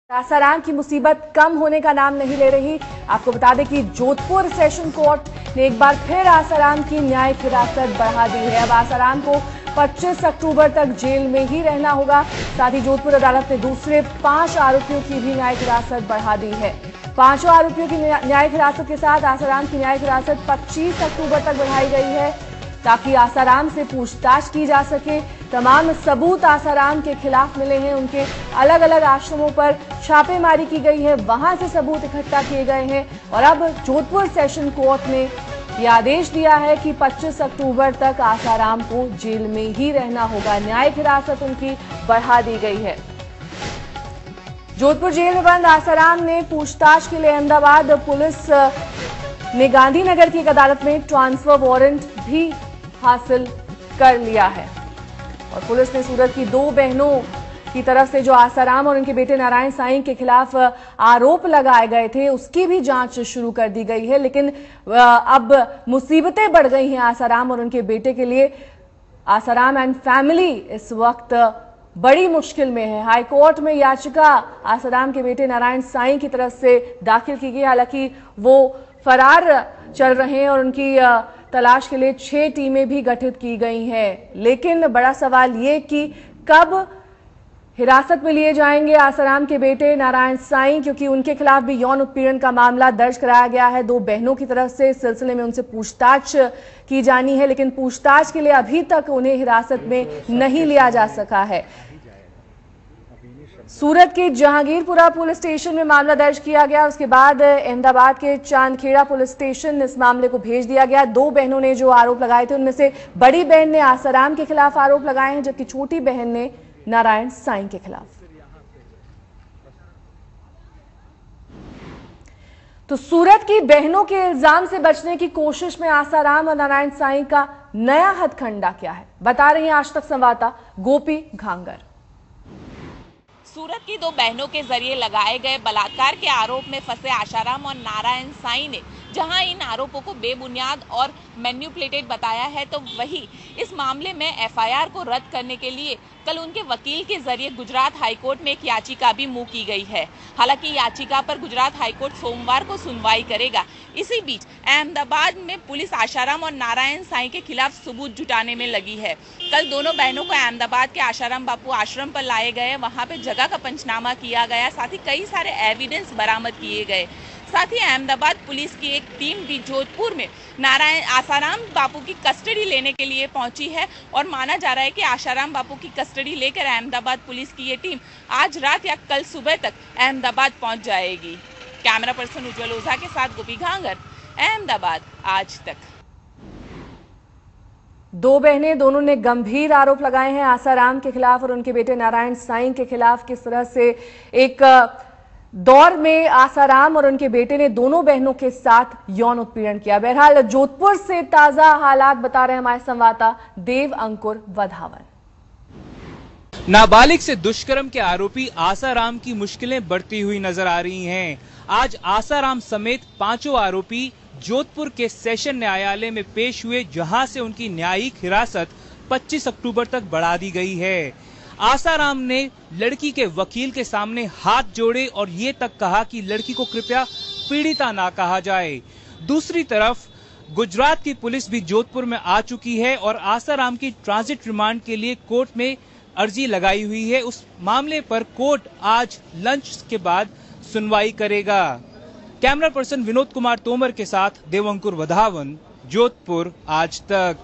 आसाराम की मुसीबत कम होने का नाम नहीं ले रही। आपको बता दें कि जोधपुर सेशन कोर्ट ने एक बार फिर आसाराम की न्यायिक हिरासत बढ़ा दी है। अब आसाराम को 25 अक्टूबर तक जेल में ही रहना होगा। साथ ही जोधपुर अदालत ने दूसरे 5 आरोपियों की भी न्यायिक हिरासत बढ़ा दी है। 5 आरोपियों की न्यायिक हिरासत के साथ आसाराम की न्यायिक हिरासत 25 अक्टूबर तक बढ़ाई गई है ताकि आसाराम से पूछताछ की जा सके। तमाम सबूत आसाराम के खिलाफ मिले हैं। उनके अलग अलग आश्रमों पर छापेमारी की गई है, वहां से सबूत इकट्ठा किए गए हैं और अब जोधपुर सेशन कोर्ट ने यह आदेश दिया है कि 25 अक्टूबर तक आसाराम को जेल में ही रहना होगा। न्यायिक हिरासत उनकी बढ़ा दी गई है। जोधपुर जेल में बंद आसाराम ने पूछताछ के लिए अहमदाबाद पुलिस ने गांधीनगर की एक अदालत में ट्रांसफर वारंट भी हासिल कर लिया है और पुलिस ने सूरत की 2 बहनों की तरफ से जो आसाराम और उनके बेटे नारायण साईं के खिलाफ आरोप लगाए गए थे उसकी भी जांच शुरू कर दी गई है। लेकिन अब मुसीबतें बढ़ गई हैं आसाराम और उनके बेटे के लिए। आसाराम एंड फैमिली इस वक्त बड़ी मुश्किल में है। हाईकोर्ट में याचिका आसाराम के बेटे नारायण साईं की तरफ से दाखिल की गई। हालांकि वो फरार चल रहे हैं और उनकी तलाश के लिए 6 टीमें भी गठित की गई हैं। लेकिन बड़ा सवाल ये कि कब हिरासत में लिए जाएंगे आसाराम के बेटे नारायण साईं, क्योंकि उनके खिलाफ भी यौन उत्पीड़न का मामला दर्ज कराया गया है 2 बहनों की तरफ से। इस सिलसिले में उनसे पूछताछ की जानी है, लेकिन पूछताछ के लिए अभी तक उन्हें हिरासत में नहीं लिया जा सका है। सूरत के जहांगीरपुरा पुलिस स्टेशन में मामला दर्ज किया गया। उसके बाद अहमदाबाद के चांदखेड़ा पुलिस स्टेशन इस मामले को भेज दिया गया। 2 बहनों ने जो आरोप लगाए थे उनमें से बड़ी बहन ने आसाराम के खिलाफ आरोप लगाए हैं, जबकि छोटी बहन ने नारायण साईं के खिलाफ। तो सूरत की बहनों के इल्जाम से बचने की कोशिश में आसाराम और नारायण साईं का नया हथकंडा क्या है, बता रही हैं आज तक संवाददाता गोपी घांगर। सूरत की 2 बहनों के जरिए लगाए गए बलात्कार के आरोप में फंसे आसाराम और नारायण साईं ने जहां इन आरोपों को बेबुनियाद और मैन्युपुलेटेड बताया है, तो वही इस मामले में एफआईआर को रद्द करने के लिए कल उनके वकील के जरिए गुजरात हाईकोर्ट में एक याचिका भी मुंह की गई है। हालांकि याचिका पर गुजरात हाईकोर्ट सोमवार को सुनवाई करेगा। इसी बीच अहमदाबाद में पुलिस आसाराम और नारायण साईं के खिलाफ सबूत जुटाने में लगी है। कल दोनों बहनों को अहमदाबाद के आसाराम बापू आश्रम पर लाए गए, वहां पे जगह का पंचनामा किया गया, साथ ही कई सारे एविडेंस बरामद किए गए। साथ ही अहमदाबाद पुलिस की एक टीम भी जोधपुर में आसाराम बापू की कस्टडी लेने के लिए पहुंची है और माना जा रहा है कि आसाराम बापू की कस्टडी लेकर अहमदाबाद पुलिस की ये टीम आज रात या कल सुबह तक अहमदाबाद पहुंच जाएगी। कैमरा पर्सन उज्जवल ओझा के साथ गोपी घांगर, अहमदाबाद आज तक। 2 बहनें, दोनों ने गंभीर आरोप लगाए हैं आसाराम के खिलाफ और उनके बेटे नारायण साईं के खिलाफ। किस तरह से एक दौर में आसाराम और उनके बेटे ने दोनों बहनों के साथ यौन उत्पीड़न किया। बहरहाल जोधपुर से ताजा हालात बता रहे हैं हमारे संवाददाता देव अंकुर वधावन। नाबालिग से दुष्कर्म के आरोपी आसाराम की मुश्किलें बढ़ती हुई नजर आ रही हैं। आज आसाराम समेत 5 आरोपी जोधपुर के सेशन न्यायालय में पेश हुए, जहां से उनकी न्यायिक हिरासत 25 अक्टूबर तक बढ़ा दी गई है। आसाराम ने लड़की के वकील के सामने हाथ जोड़े और ये तक कहा कि लड़की को कृपया पीड़िता ना कहा जाए। दूसरी तरफ गुजरात की पुलिस भी जोधपुर में आ चुकी है और आसाराम की ट्रांजिट रिमांड के लिए कोर्ट में अर्जी लगाई हुई है। उस मामले पर कोर्ट आज लंच के बाद सुनवाई करेगा। कैमरा पर्सन विनोद कुमार तोमर के साथ देवंकुर वधावन, जोधपुर आज तक।